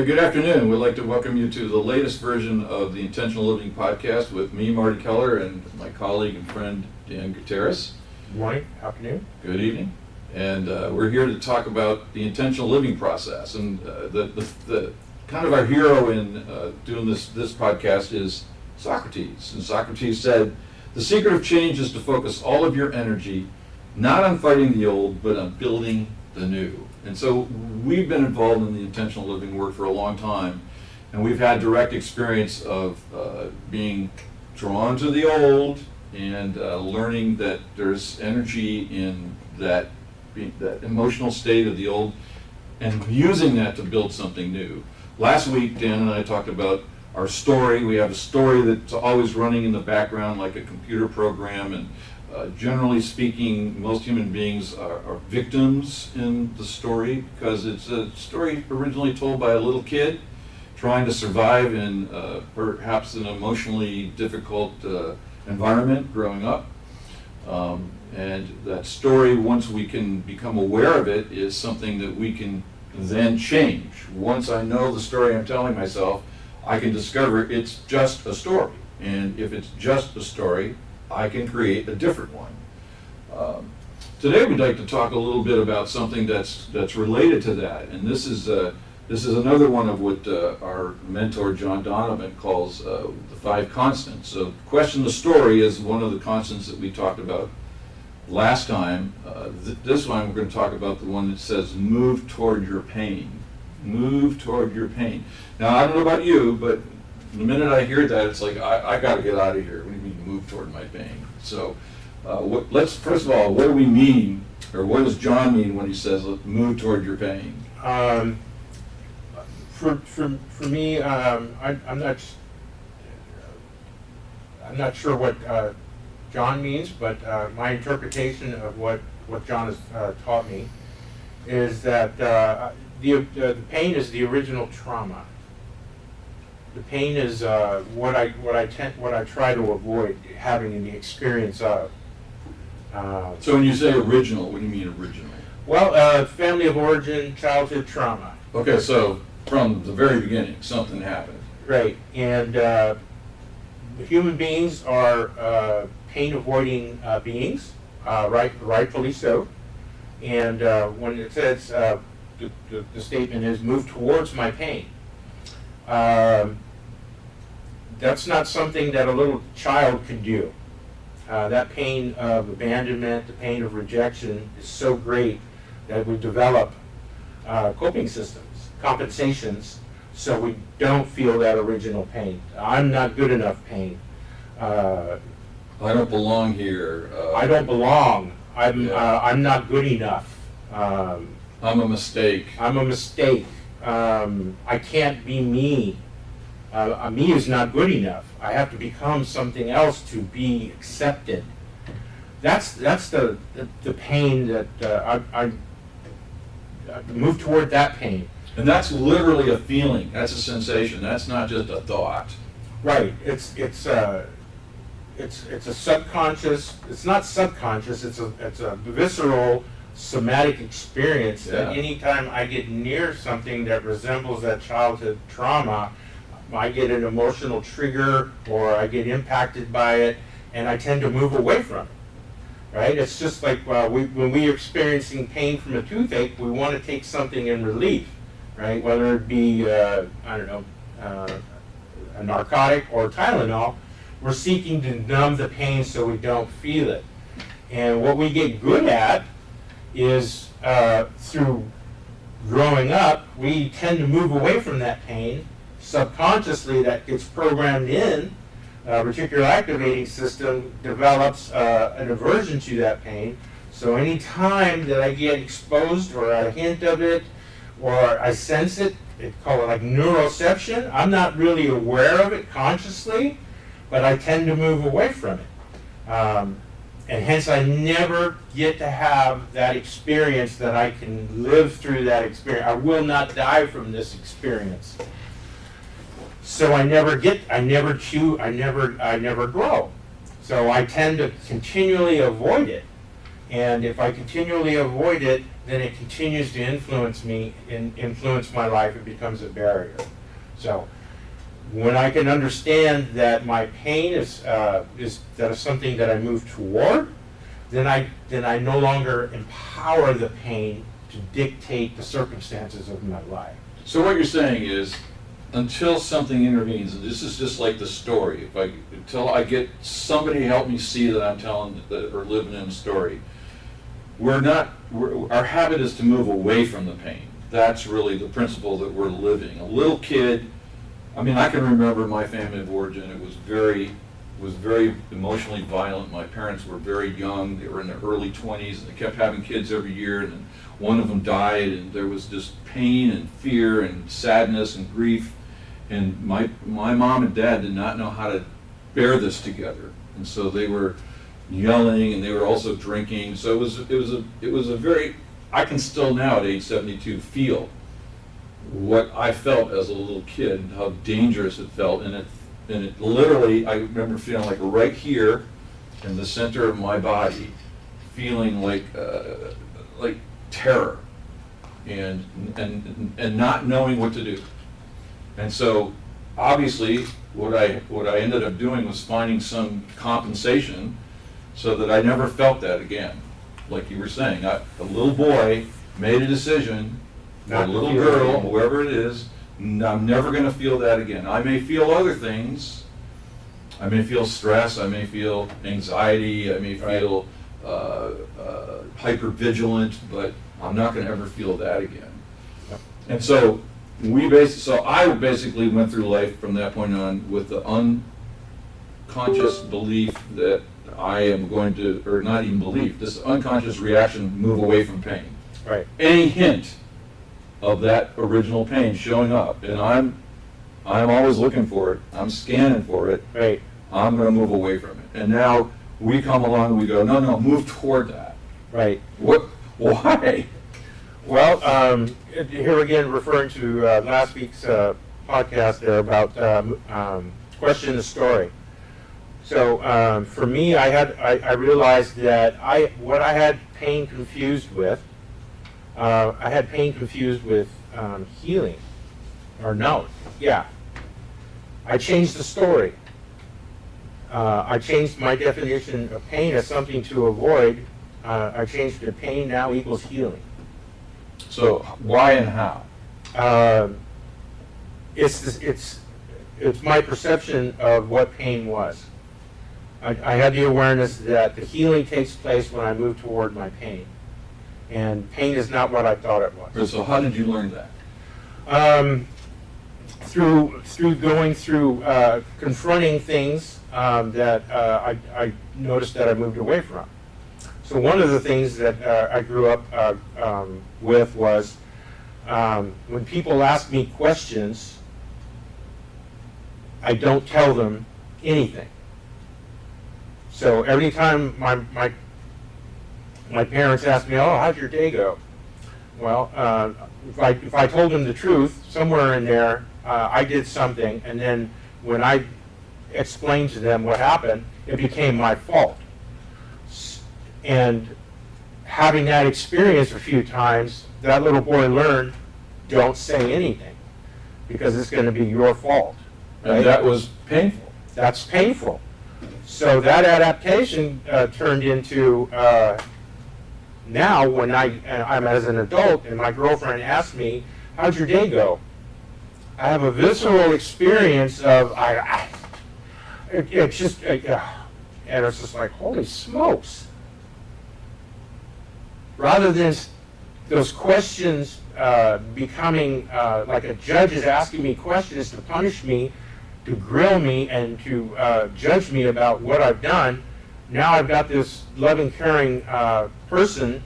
Good afternoon. We'd like to welcome you to the latest version of the Intentional Living podcast with me, Marty Keller, and my colleague and friend, Dan Gutierrez. Good morning, afternoon. Good evening. And we're here to talk about the intentional living process. And the kind of our hero in doing this podcast is Socrates. And Socrates said, "The secret of change is to focus all of your energy not on fighting the old, but on building the new." And so we've been involved in the intentional living work for a long time, and we've had direct experience of being drawn to the old and learning that there's energy in that emotional state of the old and using that to build something new. Last week, Dan and I talked about our story. We have a story that's always running in the background like a computer program, and generally speaking, most human beings are victims in the story because it's a story originally told by a little kid trying to survive in perhaps an emotionally difficult environment growing up. And that story, once we can become aware of it, is something that we can then change. Once I know the story I'm telling myself, I can discover it's just a story. And if it's just a story, I can create a different one. Today we'd like to talk a little bit about something that's related to that, and this is another one of what our mentor John Donovan calls the 5 constants. So question the story is one of the constants that we talked about last time. This one we're going to talk about the one that says move toward your pain. Move toward your pain. Now I don't know about you, but the minute I hear that, it's like, I got to get out of here. What do you mean move toward my pain? So let's, first of all, what do we mean, or what does John mean when he says move toward your pain? For me, I'm not sure what John means, but my interpretation of what John has taught me is that the pain is the original trauma. The pain is what I try to avoid having in the experience of. So when you say original, what do you mean original? Well, family of origin, childhood trauma. Okay, so from the very beginning, something happened. Right, and human beings are pain-avoiding beings, rightfully so. And when it says the statement is "move towards my pain," that's not something that a little child can do. That pain of abandonment, the pain of rejection is so great that we develop coping systems, compensations, so we don't feel that original pain. I'm not good enough pain. I don't belong here. I don't belong. Yeah. I'm not good enough. I'm a mistake. I'm a mistake. I can't be me. Me is not good enough. I have to become something else to be accepted. That's the pain that I move toward that pain. And that's literally a feeling. That's a sensation. That's not just a thought. Right. It's a subconscious. It's not subconscious. It's a visceral, somatic experience. Yeah. And anytime I get near something that resembles that childhood trauma, I get an emotional trigger or I get impacted by it, and I tend to move away from it. Right? It's just like when we are experiencing pain from a toothache, we want to take something in relief, right? Whether it be a narcotic or Tylenol, we're seeking to numb the pain so we don't feel it. And what we get good at is through growing up, we tend to move away from that pain. Subconsciously, that gets programmed in. Reticular activating system develops an aversion to that pain. So any time that I get exposed or a hint of it or I sense it, they call it like neuroception. I'm not really aware of it consciously, but I tend to move away from it. And hence I never get to have that experience that I can live through that experience. I will not die from this experience. So I never grow. So I tend to continually avoid it. And if I continually avoid it, then it continues to influence me and influence my life. It becomes a barrier. So when I can understand that my pain is something that I move toward, then I no longer empower the pain to dictate the circumstances of my life. So what you're saying is, until something intervenes, and this is just like the story, until I get somebody to help me see that I'm telling or living in a story, our habit is to move away from the pain. That's really the principle that we're living. A little kid, I mean, I can remember my family of origin. It was very emotionally violent. My parents were very young. They were in their early 20s, and they kept having kids every year, and then one of them died, and there was just pain and fear and sadness and grief. And my mom and dad did not know how to bear this together, and so they were yelling, and they were also drinking. So it was a very, I can still now at age 72 feel what I felt as a little kid, how dangerous it felt, and it literally, I remember feeling like right here in the center of my body, feeling like terror and not knowing what to do. And so obviously what I ended up doing was finding some compensation so that I never felt that again. Like you were saying, a little boy made a decision, or a little girl, whoever it is, I'm never going to feel that again. I may feel other things. I may feel stress. I may feel anxiety. I may feel hypervigilant, but I'm not going to ever feel that again. And so I basically went through life from that point on with the unconscious belief that I am going to, or not even belief, this unconscious reaction, move away from pain. Right. Any hint of that original pain showing up, and I'm always looking for it, I'm scanning for it, Right. I'm going to move away from it. And now we come along and we go, no, move toward that. Right. Why? Well, here again, referring to last week's podcast there about question the story. So for me, I realized that what I had pain confused with, healing, or no, yeah. I changed the story. I changed my definition of pain as something to avoid. I changed it to pain now equals healing. So why and how? It's my perception of what pain was. I had the awareness that the healing takes place when I move toward my pain. And pain is not what I thought it was. So how did you learn that? Through going through confronting things that I noticed that I moved away from. So one of the things that I grew up with was when people ask me questions, I don't tell them anything. So every time my parents asked me, "Oh, how'd your day go?" Well, if I told them the truth, somewhere in there I did something, and then when I explained to them what happened, it became my fault. And having that experience a few times, that little boy learned, don't say anything, because it's going to be your fault. Right? And that was painful. That's painful. So that adaptation turned into now when I'm as an adult and my girlfriend asks me, "How'd your day go?" I have a visceral experience of and it's just like, holy smokes. Rather than those questions becoming like a judge is asking me questions to punish me, to grill me, and to judge me about what I've done, now I've got this loving, caring person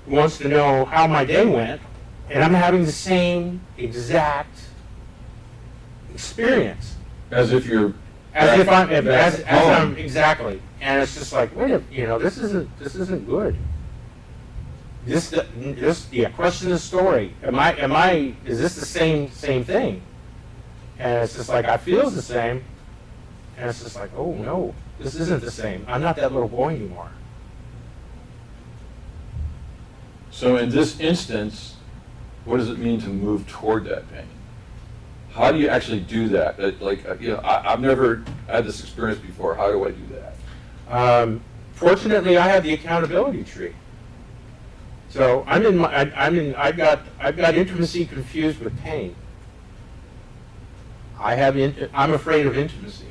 who wants to know how my day went, and I'm having the same exact experience. As if you're... As if I'm exactly. And it's just like, wait a minute, this isn't good. Question the story. Is this the same thing? And it's just like, I feel the same. And it's just like, oh no, this isn't the same. I'm not that little boy anymore. So in this instance, what does it mean to move toward that pain? How do you actually do that? I've never had this experience before. How do I do that? Fortunately, I have the accountability tree. So I've got intimacy confused with pain. I'm afraid of intimacy.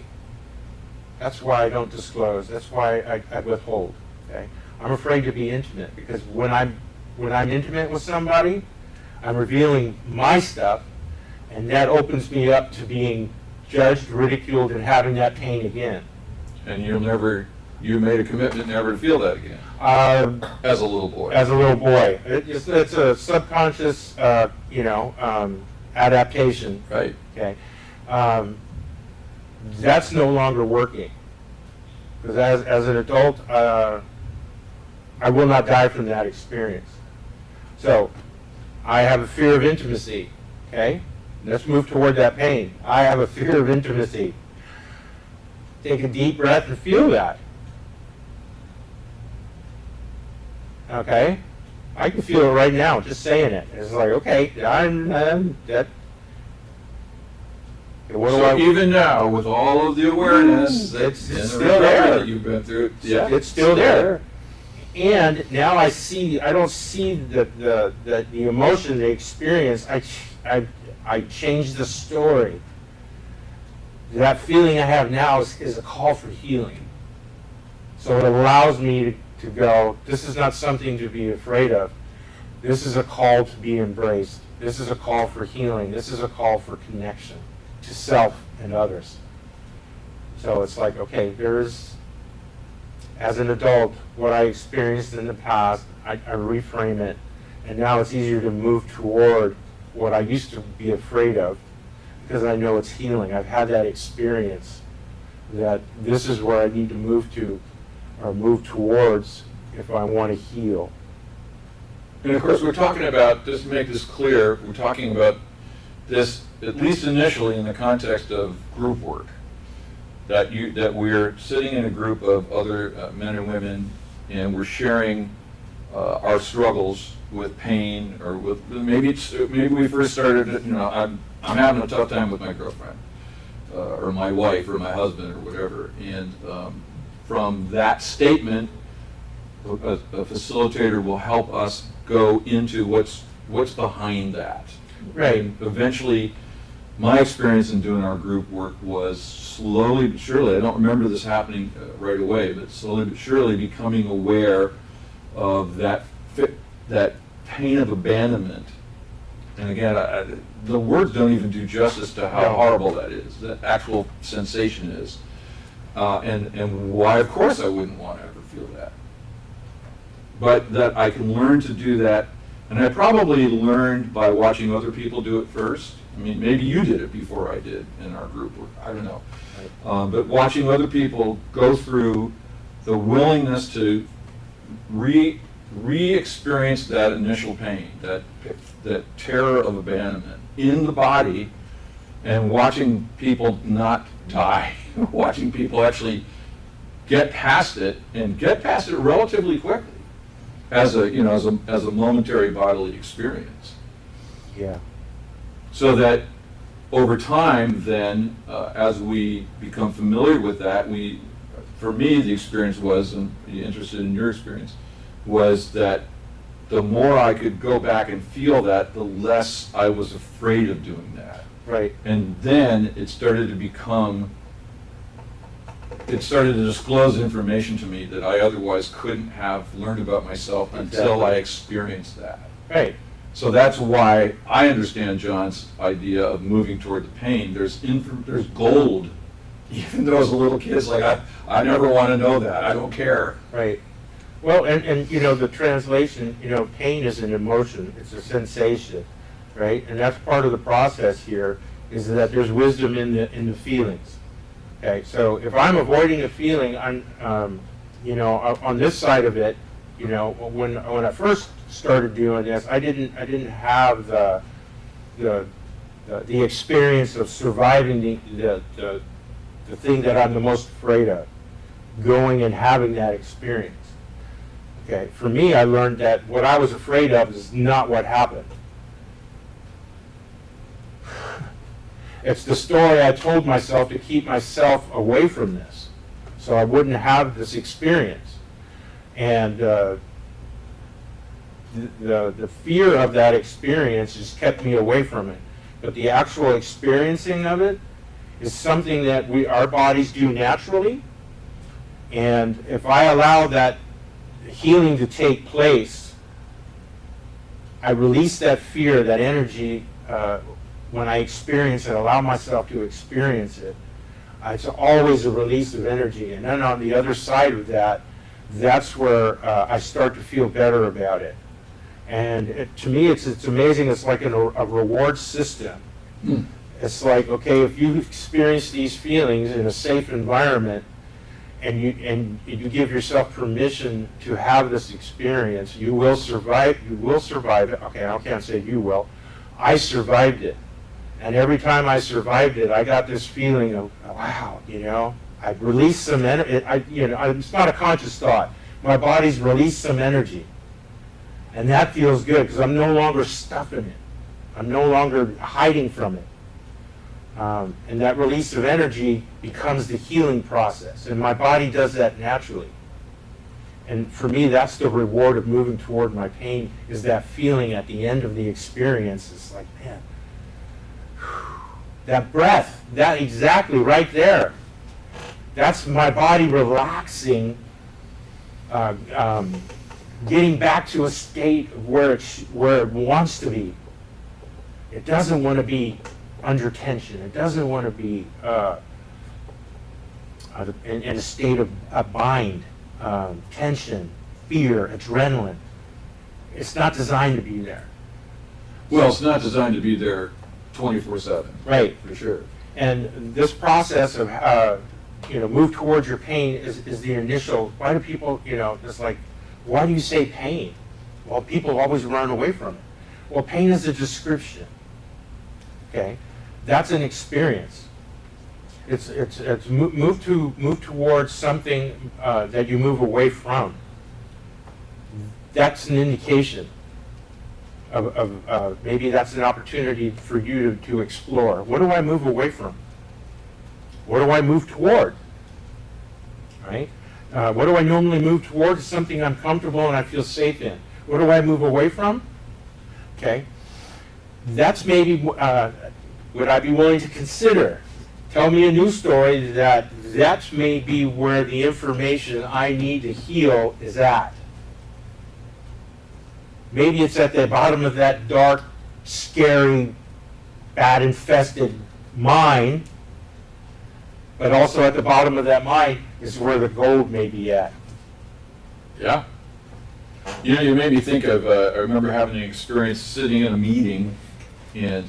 That's why I don't disclose. That's why I withhold. Okay, I'm afraid to be intimate because when I'm intimate with somebody, I'm revealing my stuff, and that opens me up to being judged, ridiculed, and having that pain again. And you made a commitment never to feel that again. As a little boy. As a little boy, it's a subconscious, adaptation. Right. Okay, that's no longer working because as an adult, I will not die from that experience. So I have a fear of intimacy. Okay, let's move toward that pain. I have a fear of intimacy. Take a deep breath and feel that. Okay, I can feel it right now, just saying it. It's like, okay, I'm that. What do So even now, with all of the awareness that's it's in the still recovery there. that you've been through, yeah, It's still there. And now I don't see the emotion, the experience. I changed the story. That feeling I have now is a call for healing. So it allows me to go, this is not something to be afraid of. This is a call to be embraced. This is a call for healing. This is a call for connection to self and others. So it's like, okay, as an adult, what I experienced in the past, I reframe it, and now it's easier to move toward what I used to be afraid of because I know it's healing. I've had that experience that this is where I need to move to or move towards if I want to heal. And of course, we're talking about, just to make this clear, we're talking about this, at least initially, in the context of group work. That we're sitting in a group of other men and women, and we're sharing our struggles with pain, or with maybe we first started. I'm having a tough time with my girlfriend, or my wife, or my husband, or whatever, and from that statement, a facilitator will help us go into what's behind that. Right. And eventually, my experience in doing our group work was slowly but surely, I don't remember this happening right away, but slowly but surely becoming aware of that pain of abandonment. And again, the words don't even do justice to how horrible that is, that actual sensation is. And why, of course, I wouldn't want to ever feel that. But that I can learn to do that, and I probably learned by watching other people do it first. I mean, maybe you did it before I did in our group work, I don't know. But watching other people go through the willingness to re-experience that initial pain, that terror of abandonment in the body, and watching people not die, watching people actually get past it, and get past it relatively quickly as a momentary bodily experience. Yeah. So that over time, then, as we become familiar with that, for me, the experience was, and be interested in your experience, was that the more I could go back and feel that, the less I was afraid of doing that. Right. And then it started to disclose information to me that I otherwise couldn't have learned about myself until I experienced that. Right. So that's why I understand John's idea of moving toward the pain. There's gold, even though as a little kid, it's like, I never want to know that. I don't care. Right. Well, and the translation, pain is an emotion. It's a sensation, right? And that's part of the process here, is that there's wisdom in the feelings. Okay, so if I'm avoiding a feeling, on this side of it, when I first started doing this, I didn't have the experience of surviving the thing that I'm the most afraid of, going and having that experience. Okay, for me, I learned that what I was afraid of is not what happened. It's the story I told myself to keep myself away from this, so I wouldn't have this experience. And the fear of that experience just kept me away from it. But the actual experiencing of it is something that our bodies do naturally. And if I allow that healing to take place, I release that fear, that energy, when I experience it, allow myself to experience it. It's always a release of energy. And then on the other side of that, that's where I start to feel better about it. And to me, it's amazing. It's like a reward system. It's like, okay, if you experience these feelings in a safe environment, and you give yourself permission to have this experience, you will survive. You will survive it. Okay, I can't say you will. I survived it, and every time I survived it, I got this feeling of, wow, I released some energy. It's not a conscious thought. My body's released some energy, and that feels good because I'm no longer stuffing it. I'm no longer hiding from it. And that release of energy becomes the healing process. And my body does that naturally. And for me, that's the reward of moving toward my pain, is that feeling at the end of the experience. It's like, man, that breath, that exactly right there. That's my body relaxing, getting back to a state of where it wants to be. It doesn't want to be under tension. It doesn't want to be in a state of a bind, tension, fear, adrenaline. It's not designed to be there. Well, it's not designed to be there 24/7. Right. For sure. And this process of move towards your pain is the initial. Why do people, it's like, why do you say pain? Well, people always run away from it. Well, pain is a description. Okay, that's an experience. It's move towards something that you move away from. That's an indication of maybe that's an opportunity for you to explore. What do I move away from? What do I move toward? Right? What do I normally move toward? Is something I'm comfortable and I feel safe in. What do I move away from? Okay. That's maybe would I be willing to consider? Tell me a new story that may be where the information I need to heal is at. Maybe it's at the bottom of that dark, scary, bat-infested mind, but also at the bottom of that mind is where the gold may be at. Yeah. You made me think of, I remember having an experience sitting in a meeting and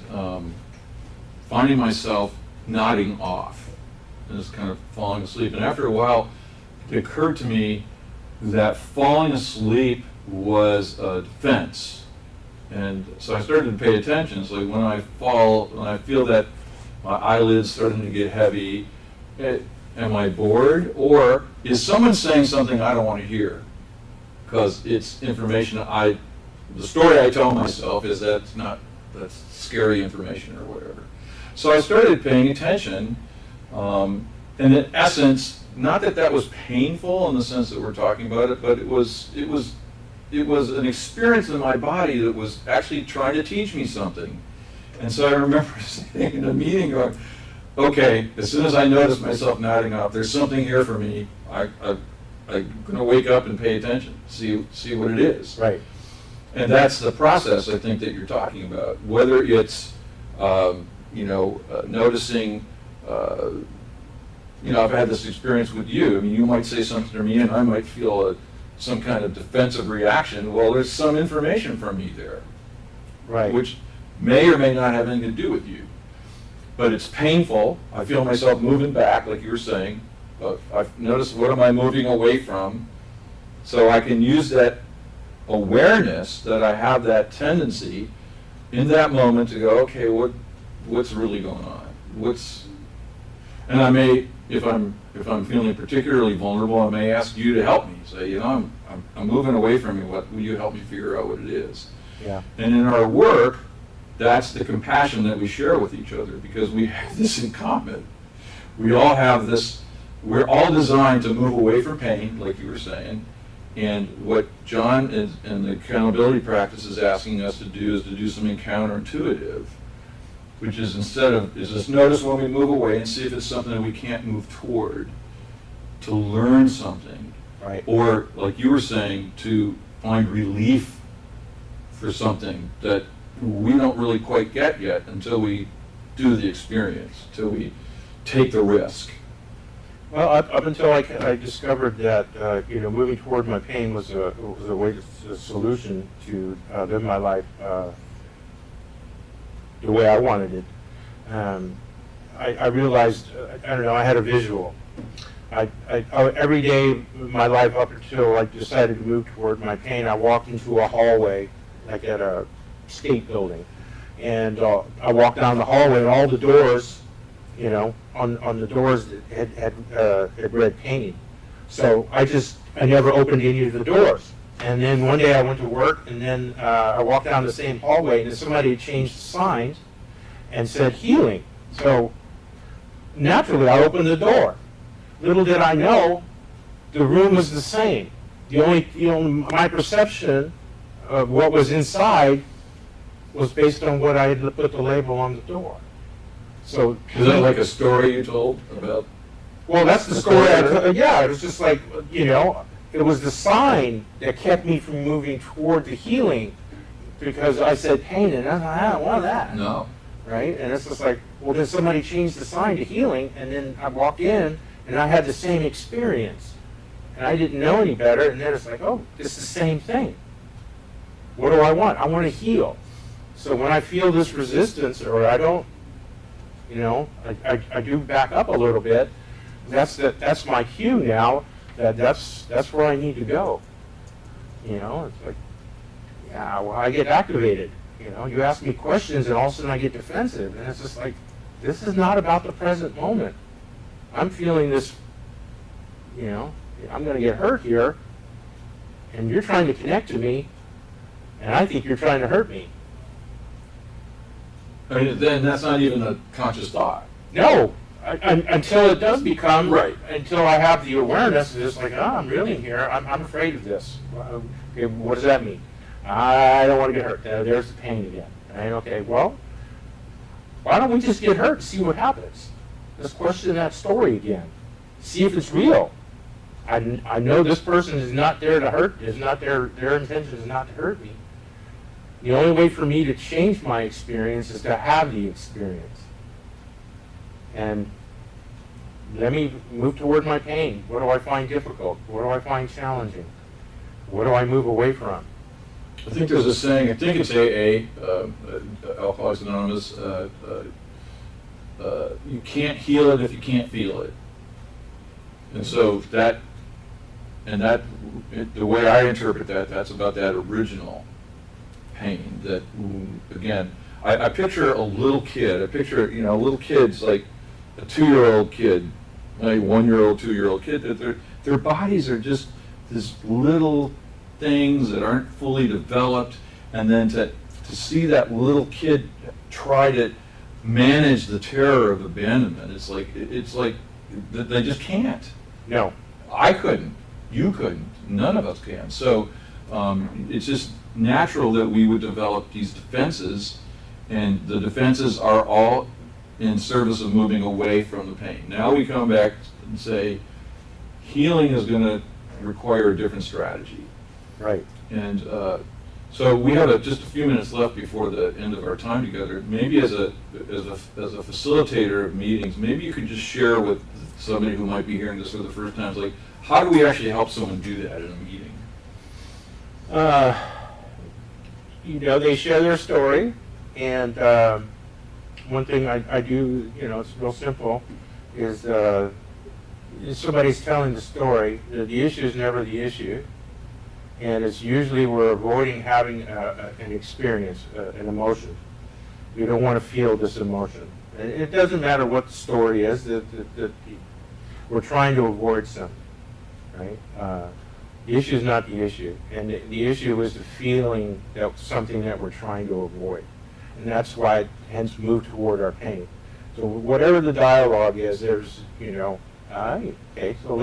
finding myself nodding off and just kind of falling asleep. And after a while, it occurred to me that falling asleep was a defense. And so I started to pay attention. It's like when I feel that my eyelids starting to get heavy, am I bored? Or is someone saying something I don't want to hear? Because it's information the story I tell myself is that's scary information or whatever. So I started paying attention, and in essence, not that was painful in the sense that we're talking about it, but it was an experience in my body that was actually trying to teach me something. And so I remember sitting in a meeting going, okay, as soon as I notice myself nodding off, there's something here for me. I'm going to wake up and pay attention, see what it is. Right. And that's the process, I think, that you're talking about. Whether it's, noticing, I've had this experience with you. I mean, you might say something to me and I might feel some kind of defensive reaction. Well, there's some information from me there. Right. Which may or may not have anything to do with you. But it's painful. I feel myself moving back, like you were saying. I've noticed, what am I moving away from? So I can use that awareness that I have that tendency in that moment to go, okay, what's really going on? And I may, if I'm feeling particularly vulnerable, I may ask you to help me. Say, you know, I'm moving away from you. Will you help me figure out what it is? Yeah. And in our work, that's the compassion that we share with each other, because we have this in common. We all have this. We're all designed to move away from pain, like you were saying. And what John and the accountability practice is asking us to do is to do something counterintuitive, which is just notice when we move away and see if it's something that we can't move toward, to learn something. Right. Or, like you were saying, to find relief for something that we don't really quite get yet until we do the experience, until we take the risk. Well, up until I discovered that moving toward my pain was a way, a solution to live my life the way I wanted it. I realized, I don't know, I had a visual. Every day of my life up until I decided to move toward my pain, I walked into a hallway, like at a state building, and I walked down the hallway, and all the doors, on the doors had red painting. So I never opened any of the doors. And then one day I went to work, and then I walked down the same hallway, and then somebody had changed the signs and said healing. So naturally I opened the door. Little did I know, the room was the same. The only, my perception of what was inside was based on what I had put the label on the door. So Is that like a story you told about? well, that's the story. Yeah, it was just like, it was the sign that kept me from moving toward the healing, because I said pain, and I don't want that. No. Right? And it's just like, well, then somebody changed the sign to healing, and then I walked in, and I had the same experience. And I didn't know any better, and then it's like, oh, it's the same thing. What do I want? I want to heal. So when I feel this resistance, or I don't, I do back up a little bit, that's my cue now, that's where I need to go. It's like, yeah, well, I get activated. You ask me questions, and all of a sudden I get defensive, and it's just like, this is not about the present moment. I'm feeling this, I'm going to get hurt here, and you're trying to connect to me, and I think you're trying to hurt me. I mean, then that's not even a conscious thought. No, until it does become, Right. Until I have the awareness, it's just like, I'm reeling here, I'm afraid of this. Okay, what does that mean? I don't want to get hurt. There's the pain again. Right? Okay, well, why don't we just get hurt and see what happens? Let's question that story again. See if it's real. I know this person is not there to hurt, their intention is not to hurt me. The only way for me to change my experience is to have the experience. And let me move toward my pain. What do I find difficult? What do I find challenging? What do I move away from? I think there's a saying, I think it's AA, Alcoholics Anonymous, you can't heal it if you can't feel it. And so the way I interpret that, that's about that original pain that, again, I picture a little kid, little kids like a 2-year-old kid, like 1-year-old, 2-year-old kid, that their bodies are just this little things that aren't fully developed, and then to see that little kid try to manage the terror of abandonment, it's like they just can't. No. I couldn't. You couldn't. None of us can. So it's just natural that we would develop these defenses, and the defenses are all in service of moving away from the pain. Now we come back and say, healing is going to require a different strategy. Right. And so we have just a few minutes left before the end of our time together. Maybe as a facilitator of meetings, maybe you could just share with somebody who might be hearing this for the first time, like, how do we actually help someone do that in a meeting? They share their story, and one thing I do, it's real simple, is if somebody's telling the story, the issue is never the issue, and it's usually we're avoiding having an experience, an emotion. We don't want to feel this emotion. And it doesn't matter what the story is, we're trying to avoid something, right? The issue is not the issue, and the issue is the feeling that something that we're trying to avoid. And that's why it hence move toward our pain. So whatever the dialogue is, there's, okay, so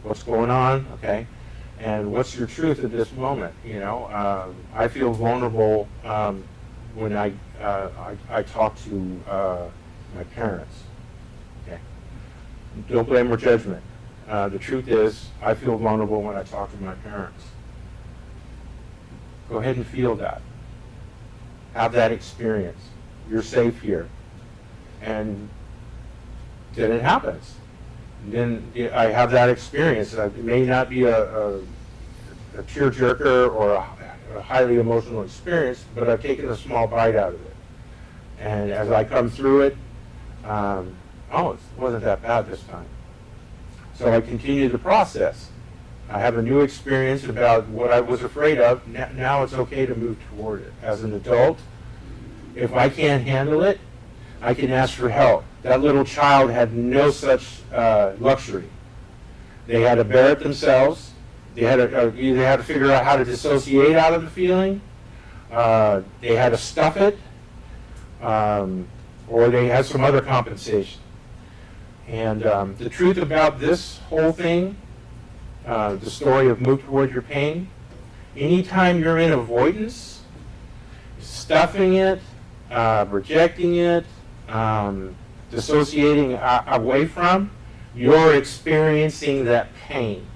what's going on, okay? And what's your truth at this moment, I feel vulnerable when I talk to my parents, okay? Don't blame or judgment. The truth is, I feel vulnerable when I talk to my parents. Go ahead and feel that. Have that experience. You're safe here. And then it happens. Then I have that experience. It may not be a tearjerker or a highly emotional experience, but I've taken a small bite out of it. And as I come through it, it wasn't that bad this time. So I continue the process. I have a new experience about what I was afraid of. Now it's okay to move toward it. As an adult, if I can't handle it, I can ask for help. That little child had no such luxury. They had to bear it themselves. They had to either had to figure out how to dissociate out of the feeling. They had to stuff it, or they had some other compensation. And the truth about this whole thing, the story of move toward your pain, anytime you're in avoidance, stuffing it, rejecting it, dissociating away from, you're experiencing that pain.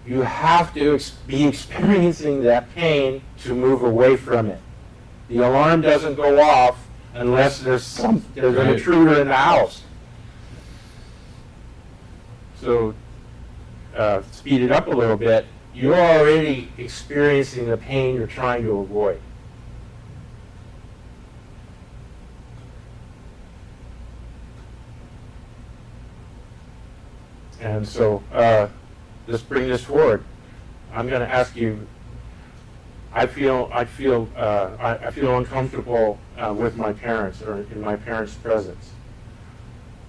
You have to be experiencing that pain to move away from it. The alarm doesn't go off unless there's an intruder in the house. So, speed it up a little bit. You're already experiencing the pain you're trying to avoid. And so, let's bring this forward. I'm going to ask you. I feel uncomfortable with my parents or in my parents' presence.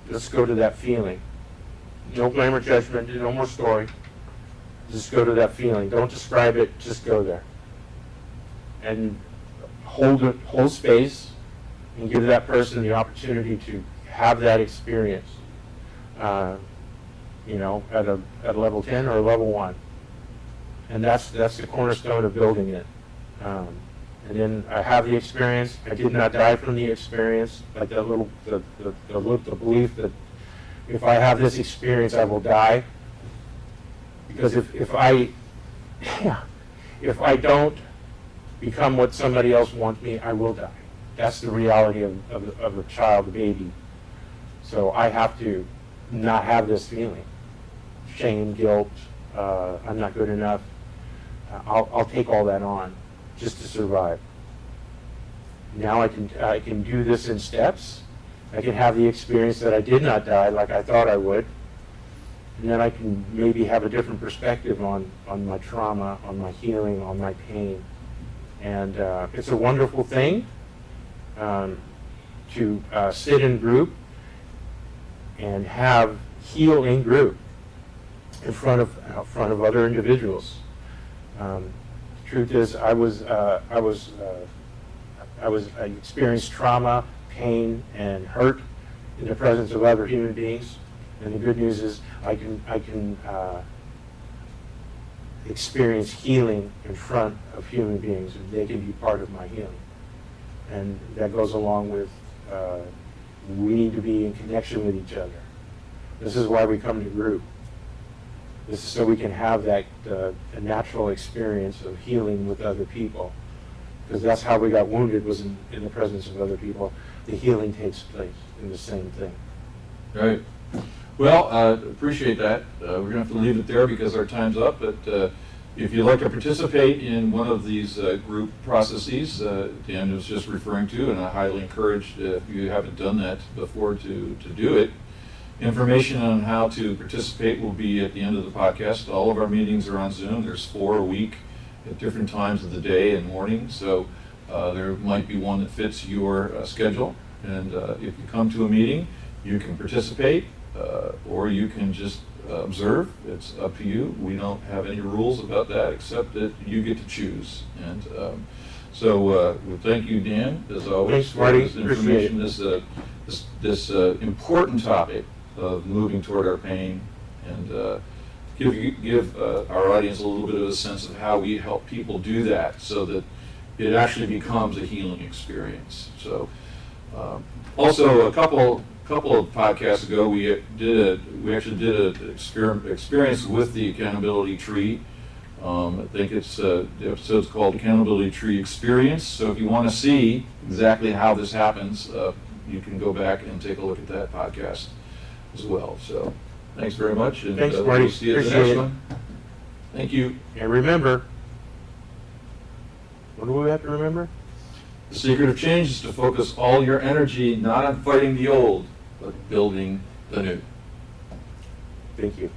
Let's go to that feeling. No blame or judgment. No more story. Just go to that feeling. Don't describe it. Just go there. And hold space, and give that person the opportunity to have that experience. At a level 10 or a level 1. And that's the cornerstone of building it. And then I have the experience. I did not die from the experience. Like that the belief that if I have this experience, I will die. Because if I don't become what somebody else wants me, I will die. That's the reality of a child, a baby. So I have to not have this feeling. Shame, guilt, I'm not good enough. I'll take all that on just to survive. Now I can do this in steps. I can have the experience that I did not die like I thought I would. And then I can maybe have a different perspective on my trauma, on my healing, on my pain. And it's a wonderful thing to sit in group and heal in group in front of other individuals. Truth is, I experienced trauma, pain, and hurt in the presence of other human beings. And the good news is, I can experience healing in front of human beings, and they can be part of my healing. And that goes along with we need to be in connection with each other. This is why we come to group. This is so we can have that a natural experience of healing with other people. Because that's how we got wounded, was in the presence of other people. The healing takes place in the same thing. Right. Well, appreciate that. We're going to have to leave it there because our time's up. But if you'd like to participate in one of these group processes Dan was just referring to, and I highly encourage, if you haven't done that before, to do it. Information on how to participate will be at the end of the podcast. All of our meetings are on Zoom. There's 4 a week at different times of the day and morning. So There might be one that fits your schedule, and if you come to a meeting, you can participate, or you can just observe. It's up to you. We don't have any rules about that, except that you get to choose. And so we thank you, Dan, as always, Thanks, Marty. for this information, this important topic of moving toward our pain, and give our audience a little bit of a sense of how we help people do that, so that it actually becomes a healing experience. So, also a couple of podcasts ago, we actually did an experience with the accountability tree. I think the episode's called Accountability Tree Experience. So if you want to see exactly how this happens, you can go back and take a look at that podcast as well. So thanks very much. And, Thanks, Marty. we'll see you at the Appreciate next it. one. Thank you. And remember, what do we have to remember? The secret of change is to focus all your energy not on fighting the old, but building the new. Thank you.